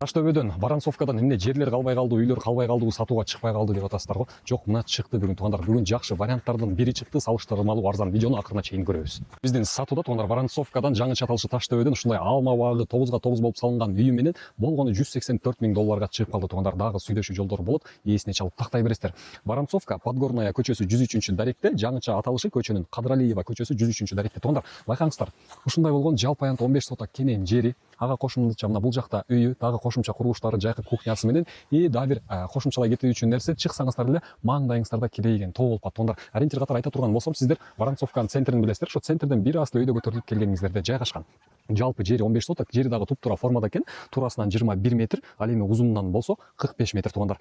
Таштөбөдөн, Воронцовкадан эмне жерлер калбай калды, үйлөр калбай калды, сатууга чыкпай калды деп атасыздар го. Жок, мына чыкты бүгүн туугандар. Бүгүн жакшы варианттардын бири чыкты, салыштырмалуу арзан видеону акырына чейин көрөбүз. Биздин сатууда туугандар Воронцовкадан жаңы чаталышы Таштөбөдөн ушундай алма багы 9га 9 болуп салынган үй менен болгону 184 000 долларга чыгып калды туугандар. Дагы сүйлөшүү жолдору болот, ээсине чалып тактай бересиздер. Воронцовка, Подгорная көчөсү 103-даректе, жаңыча аталышы көчөнүн Кадралиева көчөсү 103-даректе. Туугандар, байкаңыздар, ушундай болгон жалпы аянт 15 соток кенен жери, ага кошумча мына бул жакта үйү, дагы кошумча курулуштары, жайкы кухнясы менен дагы бир кошумчалай кетүү үчүн нерсе чыксаңыздар эле маңдайыңыздарда кирейген тоо болуп калат туугандар. Ориентир катары айта турган болсом, сиздер Воронцовканын центрин билесиздер. Ошо центрден бир асты өйдө көтөрүлүп келгениңиздерде жайгашкан. Жалпы жери 15 соток, жери дагы туп-туура формада экен. Туурасынан 21 метр, ал эми узунунан болсо 45 метр туугандар.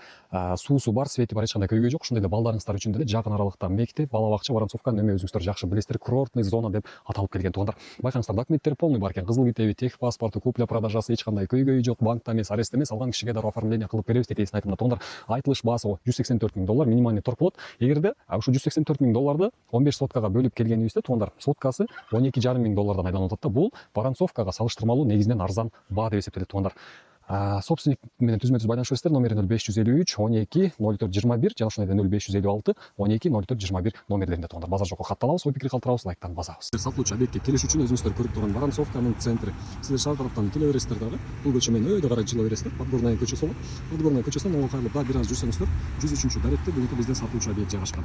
Суусу бар, свети бар, эч кандай көйгөй жок. Ошондой эле балдарыңыздар үчүн деле жакын аралыкта мектеп, бала бакча, Воронцовканын эме өзүңүздөр жакшы билесиздер, курортный зона деп аталып келген туугандар. Байкаңыздар, документтери полный бар экен. Кызыл китеби, техпаспорту, купля продажасы, эч кандай көйгөй жок, банкта эмес, арест эмес, алган кишиге дароо оформление кылып беребиз деп эсин айтымда туугандар. Айтылыш баасы 184 000 доллар минимальный торг болот. Эгерде ушу 184 000 долларды 15 соткага бөлүп келгенибизде туугандар, соткасы 12,5 000 доллардан айланып атат да. Бул Воронцовкага салыштырмалуу негизинен арзан баа деп эсептелет туугандар. Собственник менен түзмө-түз байланышып номери 0553 12 0421 жана ошондой 0556 12 0421 номерлеринде туугандар. Базар жокко катталабыз, ой пикир калтырабыз, лайктан басабыз. Сатылуучу объектке келиш үчүн өзүңүздөр көрүп турган Воронцовканын центри. Сиздер шаар тараптан келе бересиздер дагы. Бул көчө менен өйдө карай жыла бересиздер. Подгорная көчөсү болот. Подгорная көчөсүнөн оңго кайрылып дагы бир аз жүрсөңүздөр 103-даректе бүгүнкү биздин сатылуучу объект жайгашкан.